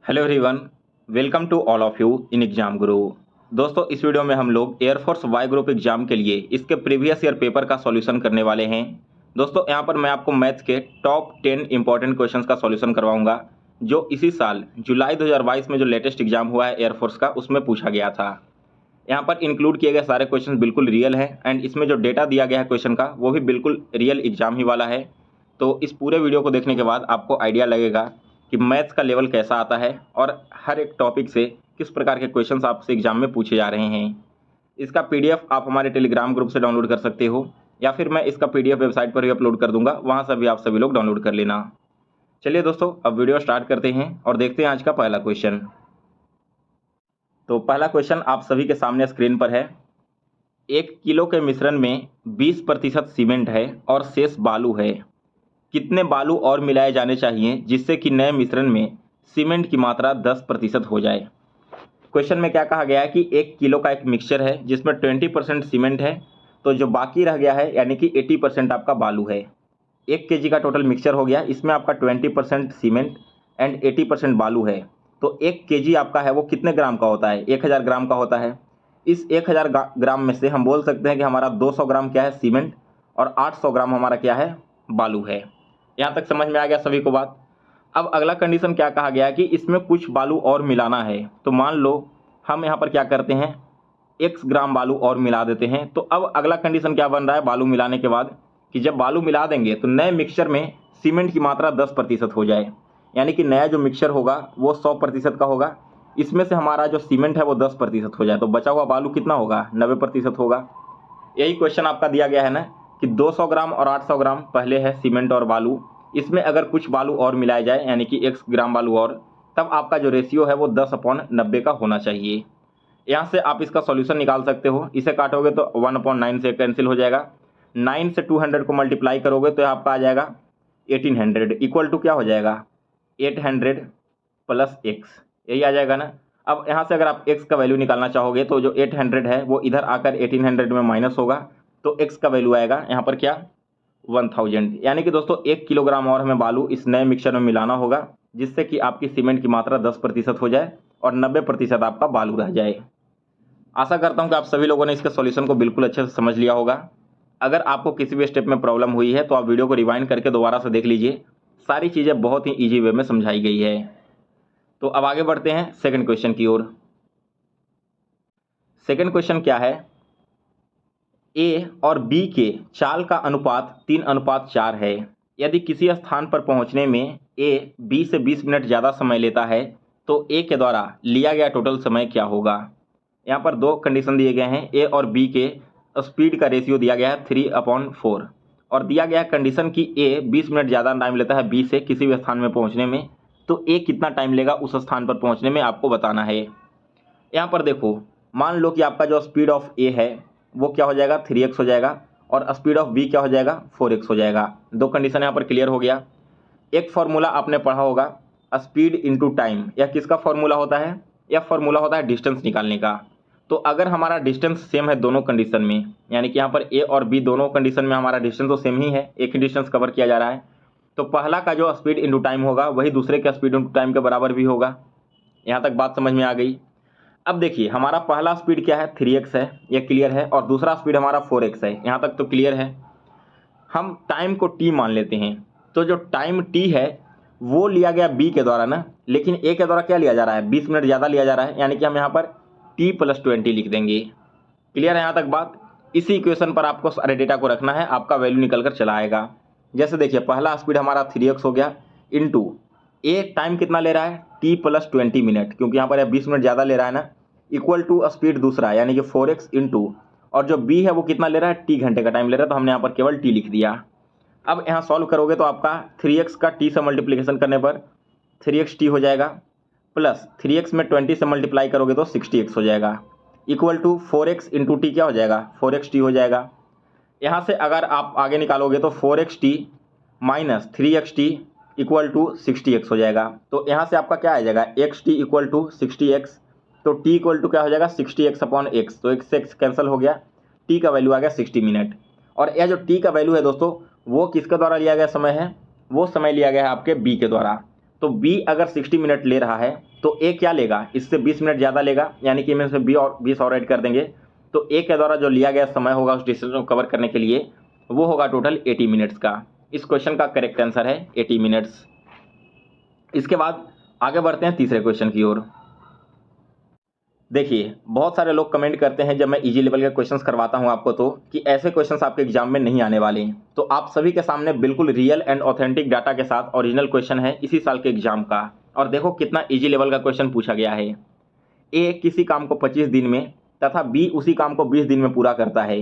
Hello everyone, welcome to all of you in exam Guru. दोस्तों, इस video में हम लोग एयरफोर्स वाई ग्रुप एग्जाम के लिए इसके प्रीवियस ईयर पेपर का सॉल्यूशन करने वाले हैं। दोस्तों, यहाँ पर मैं आपको मैथ्स के टॉप 10 इंपॉर्टेंट क्वेश्चंस का सॉल्यूशन करवाऊंगा जो इसी साल जुलाई 2022 में जो लेटेस्ट एग्जाम हुआ है एयरफोर्स का, उसमें पूछा गया था। यहाँ पर इंक्लूड किए गए सारे क्वेश्चन बिल्कुल रियल है एंड इसमें जो डेटा दिया गया है क्वेश्चन का वो भी बिल्कुल रियल एग्जाम ही वाला है। तो इस पूरे वीडियो को देखने के बाद आपको आइडिया लगेगा कि मैथ्स का लेवल कैसा आता है और हर एक टॉपिक से किस प्रकार के क्वेश्चंस आपसे एग्जाम में पूछे जा रहे हैं। इसका पीडीएफ आप हमारे टेलीग्राम ग्रुप से डाउनलोड कर सकते हो या फिर मैं इसका पीडीएफ वेबसाइट पर ही अपलोड कर दूंगा, वहां से भी आप सभी लोग डाउनलोड कर लेना। चलिए दोस्तों, अब वीडियो स्टार्ट करते हैं और देखते हैं आज का पहला क्वेश्चन। तो पहला क्वेश्चन आप सभी के सामने स्क्रीन पर है। 1 किलो के मिश्रण में 20% सीमेंट है और शेष बालू है। कितने बालू और मिलाए जाने चाहिए जिससे कि नए मिश्रण में सीमेंट की मात्रा 10% हो जाए। क्वेश्चन में क्या कहा गया है कि 1 किलो का एक मिक्सचर है जिसमें 20% सीमेंट है, तो जो बाकी रह गया है यानी कि 80% आपका बालू है। 1 केजी का टोटल मिक्सचर हो गया, इसमें आपका 20% सीमेंट एंड 80% बालू है। तो 1 केजी आपका है वो कितने ग्राम का होता है? 1000 ग्राम का होता है। इस 1000 ग्राम में से हम बोल सकते हैं कि हमारा 200 ग्राम क्या है? सीमेंट, और 800 ग्राम हमारा क्या है? बालू है। यहाँ तक समझ में आ गया सभी को बात? अब अगला कंडीशन क्या कहा गया है कि इसमें कुछ बालू और मिलाना है। तो मान लो हम यहाँ पर क्या करते हैं, x ग्राम बालू और मिला देते हैं। तो अब अगला कंडीशन क्या बन रहा है बालू मिलाने के बाद, कि जब बालू मिला देंगे तो नए मिक्सचर में सीमेंट की मात्रा 10% हो जाए, यानी कि नया जो मिक्सचर होगा वो 100% का होगा। इसमें से हमारा जो सीमेंट है वो 10% हो जाए, तो बचा हुआ बालू कितना होगा? 90% होगा। यही क्वेश्चन आपका दिया गया है ना कि 200 ग्राम और 800 ग्राम पहले है सीमेंट और बालू, इसमें अगर कुछ बालू और मिलाया जाए यानी कि x ग्राम बालू और, तब आपका जो रेशियो है वो 10/90 का होना चाहिए। यहाँ से आप इसका सॉल्यूशन निकाल सकते हो। इसे काटोगे तो 1/9 से कैंसिल हो जाएगा। 9 से 200 को मल्टीप्लाई करोगे तो आपका आ जाएगा 1800 इक्वल टू क्या हो जाएगा? 800 प्लस x, यही आ जाएगा ना। अब यहाँ से अगर आप x का वैल्यू निकालना चाहोगे तो जो 800 है वो इधर आकर 1800 में माइनस होगा, तो x का वैल्यू आएगा यहाँ पर क्या? 1000। यानी कि दोस्तों 1 किलोग्राम और हमें बालू इस नए मिक्सचर में मिलाना होगा जिससे कि आपकी सीमेंट की मात्रा 10% हो जाए और 90% आपका बालू रह जाए। आशा करता हूं कि आप सभी लोगों ने इसके सॉल्यूशन को बिल्कुल अच्छे से समझ लिया होगा। अगर आपको किसी भी स्टेप में प्रॉब्लम हुई है तो आप वीडियो को रिवाइंड करके दोबारा से देख लीजिए, सारी चीज़ें बहुत ही ईजी वे में समझाई गई है। तो अब आगे बढ़ते हैं सेकंड क्वेश्चन की ओर। सेकंड क्वेश्चन क्या है? ए और बी के चाल का अनुपात 3:4 है। यदि किसी स्थान पर पहुंचने में ए बी से 20 मिनट ज़्यादा समय लेता है तो ए के द्वारा लिया गया टोटल समय क्या होगा? यहाँ पर दो कंडीशन दिए गए हैं। ए और बी के स्पीड का रेशियो दिया गया है 3/4 और दिया गया है कंडीशन कि ए 20 मिनट ज़्यादा टाइम लेता है बी से किसी भी स्थान में पहुँचने में, तो ए कितना टाइम लेगा उस स्थान पर पहुँचने में आपको बताना है। यहाँ पर देखो, मान लो कि आपका जो स्पीड ऑफ ए है वो क्या हो जाएगा? 3x हो जाएगा और स्पीड ऑफ बी क्या हो जाएगा? 4x हो जाएगा। दो कंडीशन यहाँ पर क्लियर हो गया। एक फॉर्मूला आपने पढ़ा होगा, स्पीड इनटू टाइम। यह किसका फॉर्मूला होता है? यह फॉर्मूला होता है डिस्टेंस निकालने का। तो अगर हमारा डिस्टेंस सेम है दोनों कंडीशन में, यानी कि यहाँ पर ए और बी दोनों कंडीशन में हमारा डिस्टेंस तो सेम ही है, एक ही डिस्टेंस कवर किया जा रहा है, तो पहला का जो स्पीड इनटू टाइम होगा वही दूसरे के स्पीड इनटू टाइम के बराबर भी होगा। यहाँ तक बात समझ में आ गई? अब देखिए, हमारा पहला स्पीड क्या है? 3x है, ये क्लियर है, और दूसरा स्पीड हमारा 4x है। यहाँ तक तो क्लियर है। हम टाइम को t मान लेते हैं, तो जो टाइम t है वो लिया गया b के द्वारा ना, लेकिन a के द्वारा क्या लिया जा रहा है? 20 मिनट ज़्यादा लिया जा रहा है, यानी कि हम यहाँ पर t+20 लिख देंगे। क्लियर है यहाँ तक बात? इसी इक्वेशन पर आपको सारे डेटा को रखना है, आपका वैल्यू निकल कर चला आएगा। जैसे देखिए, पहला स्पीड हमारा 3x हो गया इंटू ए टाइम कितना ले रहा है? t+20 मिनट, क्योंकि यहाँ पर 20 मिनट ज़्यादा ले रहा है ना, इक्वल टू स्पीड दूसरा यानी कि 4x इंटू, और जो b है वो कितना ले रहा है? t घंटे का टाइम ले रहा है, तो हमने यहाँ पर केवल t लिख दिया। अब यहाँ सॉल्व करोगे तो आपका 3x का t से मल्टीप्लिकेशन करने पर 3xt हो जाएगा, प्लस 3x में 20 से मल्टीप्लाई करोगे तो 60x हो जाएगा, equal to 4x into T क्या हो जाएगा? 4xt हो जाएगा। यहाँ से अगर आप आगे निकालोगे तो 4xt minus 3xt equal to 60x हो जाएगा। तो यहाँ से आपका क्या आ जाएगा? xt इक्वल टू 60x, तो t इक्वल टू क्या हो जाएगा? 60x/x, तो x से x कैंसिल हो गया, t का वैल्यू आ गया 60 मिनट। और यह जो t का वैल्यू है दोस्तों वो किसके द्वारा लिया गया समय है? वो समय लिया गया है आपके b के द्वारा। तो बी अगर 60 मिनट ले रहा है तो ए क्या लेगा, इससे 20 मिनट ज़्यादा लेगा, यानी कि हम इसमें 20 और ऐड कर देंगे तो ए के द्वारा जो लिया गया समय होगा उस डिस्टेंस को कवर करने के लिए वो होगा टोटल 80 मिनट्स का। इस क्वेश्चन का करेक्ट आंसर है 80 मिनट्स। इसके बाद आगे बढ़ते हैं तीसरे क्वेश्चन की ओर। देखिए बहुत सारे लोग कमेंट करते हैं जब मैं इजी लेवल के क्वेश्चंस करवाता हूं आपको तो कि ऐसे क्वेश्चंस आपके एग्जाम में नहीं आने वाले हैं। तो आप सभी के सामने बिल्कुल रियल एंड ऑथेंटिक डाटा के साथ ओरिजिनल क्वेश्चन है इसी साल के एग्जाम का। और देखो कितना इजी लेवल का क्वेश्चन पूछा गया है। ए किसी काम को 25 दिन में तथा बी उसी काम को 20 दिन में पूरा करता है।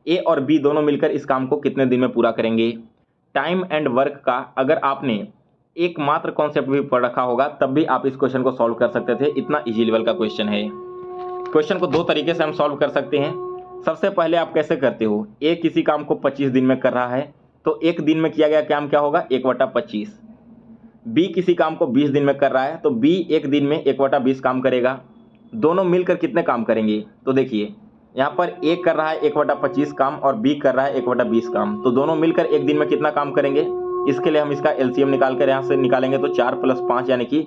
ए और बी दोनों मिलकर इस काम को कितने दिन में पूरा करेंगे। टाइम एंड वर्क का अगर आपने एकमात्र कॉन्सेप्ट भी पढ़ रखा होगा तब भी आप इस क्वेश्चन को सॉल्व कर सकते थे, इतना इजी लेवल का क्वेश्चन है। क्वेश्चन को दो तरीके से हम सॉल्व कर सकते हैं। सबसे पहले आप कैसे करते हो, ए किसी काम को 25 दिन में कर रहा है तो एक दिन में किया गया काम क्या होगा 1/25। बी किसी काम को 20 दिन में कर रहा है तो बी एक दिन में 1/20 काम करेगा। दोनों मिलकर कितने काम करेंगे, तो देखिए यहाँ पर ए कर रहा है 1/25 काम और बी कर रहा है 1/20 काम, तो दोनों मिलकर एक दिन में कितना काम करेंगे। इसके लिए हम इसका एलसीएम निकाल कर यहाँ से निकालेंगे तो 4 + 5 यानी कि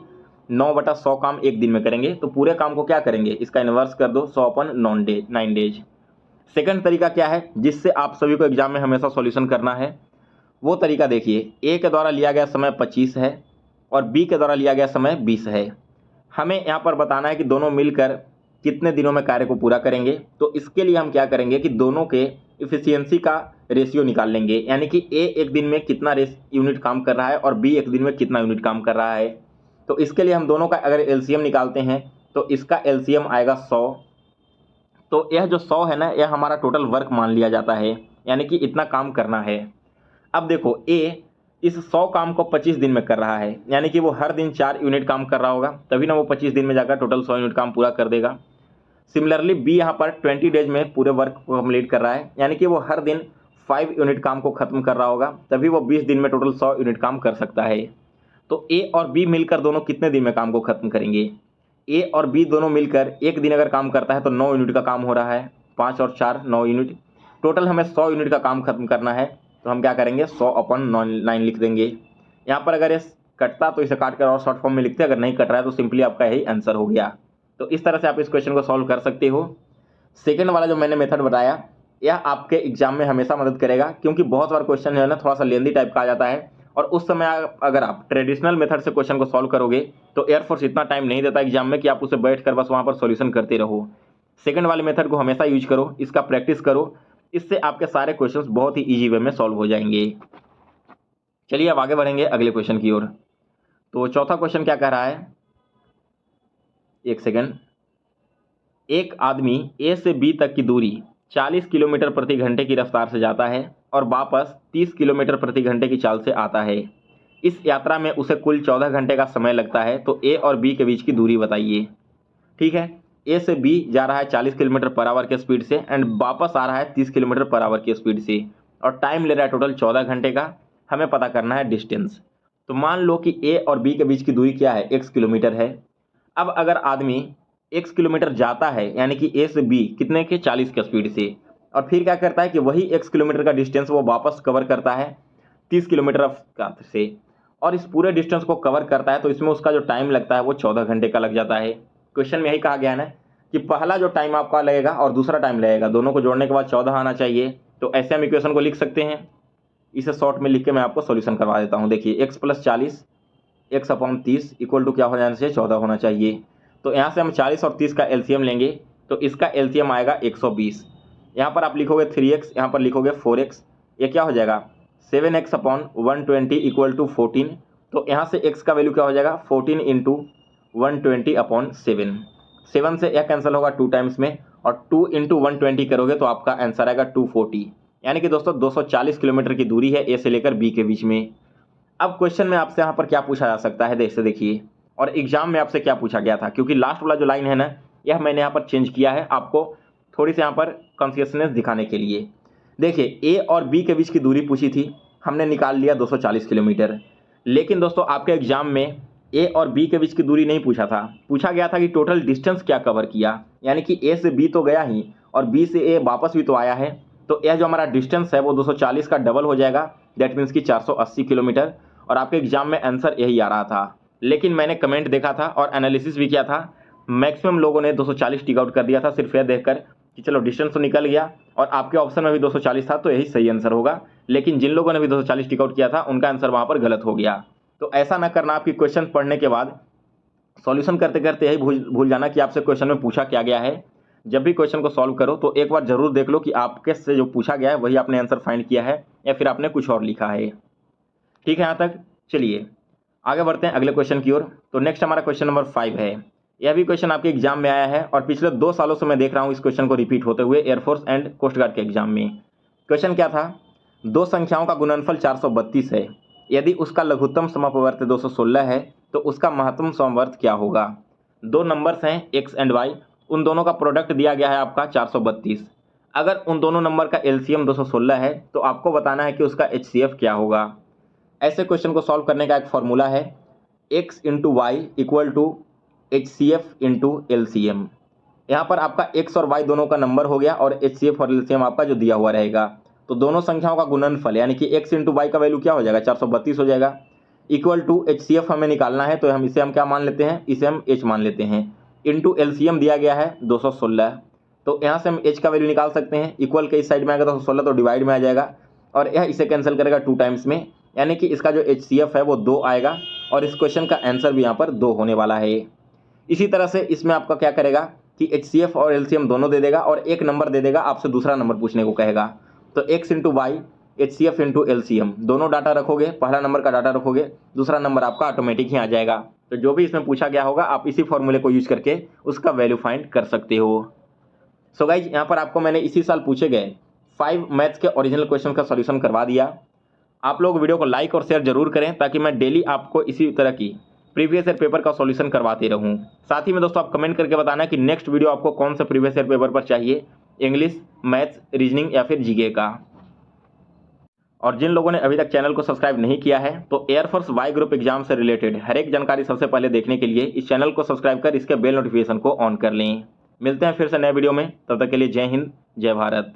9/100 काम एक दिन में करेंगे। तो पूरे काम को क्या करेंगे, इसका इन्वर्स कर दो 100/9 डेज। सेकंड तरीका क्या है जिससे आप सभी को एग्जाम में हमेशा सॉल्यूशन करना है, वो तरीका देखिए। ए के द्वारा लिया गया समय 25 है और बी के द्वारा लिया गया समय 20 है। हमें यहाँ पर बताना है कि दोनों मिलकर कितने दिनों में कार्य को पूरा करेंगे। तो इसके लिए हम क्या करेंगे कि दोनों के इफिशियंसी का रेशियो निकाल लेंगे, यानी कि ए एक दिन में कितना यूनिट काम कर रहा है और बी एक दिन में कितना यूनिट काम कर रहा है। तो इसके लिए हम दोनों का अगर एलसीएम निकालते हैं तो इसका एलसीएम आएगा 100। तो यह जो 100 है ना, यह हमारा टोटल वर्क मान लिया जाता है, यानी कि इतना काम करना है। अब देखो ए इस 100 काम को 25 दिन में कर रहा है, यानी कि वो हर दिन 4 यूनिट काम कर रहा होगा, तभी ना वो 25 दिन में जाकर टोटल 100 यूनिट काम पूरा कर देगा। सिमिलरली बी यहाँ पर 20 डेज में पूरे वर्क को कंप्लीट कर रहा है, यानी कि वो हर दिन 5 यूनिट काम को खत्म कर रहा होगा, तभी वो 20 दिन में टोटल 100 यूनिट काम कर सकता है। तो ए और बी मिलकर दोनों कितने दिन में काम को खत्म करेंगे। ए और बी दोनों मिलकर एक दिन अगर काम करता है तो 9 यूनिट का काम हो रहा है, 5 और 4 9 यूनिट, टोटल हमें 100 यूनिट का काम खत्म करना है। तो हम क्या करेंगे 100/9 लिख देंगे। यहाँ पर अगर ये कटता तो इसे काट कर और शॉर्ट फॉर्म में लिखते, अगर नहीं कट रहा है तो सिंपली आपका यही आंसर हो गया। तो इस तरह से आप इस क्वेश्चन को सॉल्व कर सकते हो। सेकेंड वाला जो मैंने मेथड बताया यह आपके एग्जाम में हमेशा मदद करेगा, क्योंकि बहुत बार क्वेश्चन जो है ना थोड़ा सा लेंदी टाइप का आ जाता है और उस समय अगर आप ट्रेडिशनल मेथड से क्वेश्चन को सॉल्व करोगे तो एयरफोर्स इतना टाइम नहीं देता एग्जाम में कि आप उसे बैठ कर बस वहाँ पर सॉल्यूशन करते रहो। सेकंड वाले मेथड को हमेशा यूज करो, इसका प्रैक्टिस करो, इससे आपके सारे क्वेश्चंस बहुत ही इजी वे में सॉल्व हो जाएंगे। चलिए अब आगे बढ़ेंगे अगले क्वेश्चन की ओर। तो चौथा क्वेश्चन क्या कह रहा है, एक सेकंड। एक आदमी ए से बी तक की दूरी 40 किलोमीटर प्रति घंटे की रफ्तार से जाता है और वापस 30 किलोमीटर प्रति घंटे की चाल से आता है। इस यात्रा में उसे कुल 14 घंटे का समय लगता है, तो ए और बी के बीच की दूरी बताइए। ठीक है, ए से बी जा रहा है 40 किलोमीटर पर आवर के स्पीड से एंड वापस आ रहा है 30 किलोमीटर पर आवर की स्पीड से और टाइम ले रहा है टोटल 14 घंटे का। हमें पता करना है डिस्टेंस। तो मान लो कि ए और बी के बीच की दूरी क्या है, x किलोमीटर है। अब अगर आदमी x किलोमीटर जाता है यानी कि ए से बी कितने के 40 के स्पीड से, और फिर क्या करता है कि वही x किलोमीटर का डिस्टेंस वो वापस कवर करता है 30 किलोमीटर से, और इस पूरे डिस्टेंस को कवर करता है, तो इसमें उसका जो टाइम लगता है वो 14 घंटे का लग जाता है। क्वेश्चन में यही कहा गया है ना कि पहला जो टाइम आपका लगेगा और दूसरा टाइम लगेगा, दोनों को जोड़ने के बाद 14 आना चाहिए। तो ऐसे हम इक्वेशन को लिख सकते हैं। इसे शॉर्ट में लिख के मैं आपको सॉल्यूशन करवा देता हूँ। देखिए x + 40 x/30 इक्वल टू क्या हो जाना चाहिए, 14 होना चाहिए। तो यहाँ से हम 40 और 30 का एलसीएम लेंगे, तो इसका एलसीएम आएगा 120। यहाँ पर आप लिखोगे 3x, यहाँ पर लिखोगे 4x, ये क्या हो जाएगा 7x/120 इक्वल टू 14। तो यहाँ से x का वैल्यू क्या हो जाएगा 14 × 120/7। 7 से यह कैंसिल होगा 2 टाइम्स में, और 2 × 120 करोगे तो आपका आंसर आएगा 240। यानी कि दोस्तों 240 किलोमीटर की दूरी है ए से लेकर बी के बीच में। अब क्वेश्चन में आपसे यहाँ पर क्या पूछा जा सकता है, देखिए देखिए, और एग्जाम में आपसे क्या पूछा गया था, क्योंकि लास्ट वाला जो लाइन है ना यह मैंने यहाँ पर चेंज किया है आपको थोड़ी सी यहाँ पर कॉन्शियसनेस दिखाने के लिए। देखिए ए और बी के बीच की दूरी पूछी थी, हमने निकाल लिया 240 किलोमीटर। लेकिन दोस्तों आपके एग्जाम में ए और बी के बीच की दूरी नहीं पूछा था, पूछा गया था कि टोटल डिस्टेंस क्या कवर किया, यानी कि ए से बी तो गया ही और बी से ए वापस भी तो आया है। तो यह जो हमारा डिस्टेंस है वो 240 का डबल हो जाएगा, दैट मीन्स कि 480 किलोमीटर। और आपके एग्जाम में आंसर यही आ रहा था। लेकिन मैंने कमेंट देखा था और एनालिसिस भी किया था, मैक्सिमम लोगों ने 240 टिक आउट कर दिया था सिर्फ यह देखकर कि चलो डिस्टेंस तो निकल गया और आपके ऑप्शन में भी 240 था तो यही सही आंसर होगा। लेकिन जिन लोगों ने भी 240 टिक आउट किया था उनका आंसर वहाँ पर गलत हो गया। तो ऐसा ना करना, आपकी क्वेश्चन पढ़ने के बाद सॉल्यूशन करते करते यही भूल जाना कि आपसे क्वेश्चन में पूछा क्या गया है। जब भी क्वेश्चन को सॉल्व करो तो एक बार जरूर देख लो कि आपके से जो पूछा गया है वही आपने आंसर फाइंड किया है या फिर आपने कुछ और लिखा है। ठीक है यहाँ तक? चलिए आगे बढ़ते हैं अगले क्वेश्चन की ओर। तो नेक्स्ट हमारा क्वेश्चन नंबर 5 है। यह भी क्वेश्चन आपके एग्जाम में आया है और पिछले 2 सालों से मैं देख रहा हूँ इस क्वेश्चन को रिपीट होते हुए एयरफोर्स एंड कोस्ट गार्ड के एग्जाम में। क्वेश्चन क्या था? दो संख्याओं का गुणनफल 432 है, यदि उसका लघुत्तम समअपवर्त 216 है तो उसका महत्तम समवर्त क्या होगा? दो नंबर्स हैं x एंड y, उन दोनों का प्रोडक्ट दिया गया है आपका 432। अगर उन दोनों नंबर का एलसीएम 216 है तो आपको बताना है कि उसका एचसीएफ क्या होगा। ऐसे क्वेश्चन को सॉल्व करने का एक फॉर्मूला है x into y equal to HCF into LCM। यहाँ पर आपका x और y दोनों का नंबर हो गया और HCF और LCM आपका जो दिया हुआ रहेगा। तो दोनों संख्याओं का गुणनफल यानी कि x इंटू वाई का वैल्यू क्या हो जाएगा? 432 हो जाएगा। इक्वल टू HCF हमें निकालना है तो इसे हम क्या मान लेते हैं? इसे हम h मान लेते हैं। इंटू LCM दिया गया है 216, तो यहाँ से हम h का वैल्यू निकाल सकते हैं। इक्वल के इस साइड में आएगा 216 तो डिवाइड में आ जाएगा और यह इसे कैंसिल करेगा 2 टाइम्स में, यानी कि इसका जो HCF है वो 2 आएगा और इस क्वेश्चन का आंसर भी यहाँ पर 2 होने वाला है। इसी तरह से इसमें आपका क्या करेगा कि HCF और LCM दोनों दे देगा और एक नंबर दे देगा, आपसे दूसरा नंबर पूछने को कहेगा। तो x into y HCF into LCM दोनों डाटा रखोगे, पहला नंबर का डाटा रखोगे, दूसरा नंबर आपका ऑटोमेटिक ही आ जाएगा। तो जो भी इसमें पूछा गया होगा आप इसी फॉर्मूले को यूज करके उसका वैल्यू फाइंड कर सकते हो। सो गाइज यहाँ पर आपको मैंने इसी साल पूछे गए 5 मैथ्स के ओरिजिनल क्वेश्चन का सॉल्यूशन करवा दिया। आप लोग वीडियो को लाइक और शेयर जरूर करें ताकि मैं डेली आपको इसी तरह की प्रीवियस ईयर पेपर का सॉल्यूशन करवाते रहूं। साथ ही में दोस्तों आप कमेंट करके बताना कि नेक्स्ट वीडियो आपको कौन सा प्रीवियस ईयर पेपर पर चाहिए, इंग्लिश, मैथ्स, रीजनिंग या फिर जीके का। और जिन लोगों ने अभी तक चैनल को सब्सक्राइब नहीं किया है तो एयरफोर्स वाई ग्रुप एग्जाम से रिलेटेड हर एक जानकारी सबसे पहले देखने के लिए इस चैनल को सब्सक्राइब कर इसके बेल नोटिफिकेशन को ऑन कर लें। मिलते हैं फिर से नए वीडियो में, तब तक के लिए जय हिंद, जय भारत।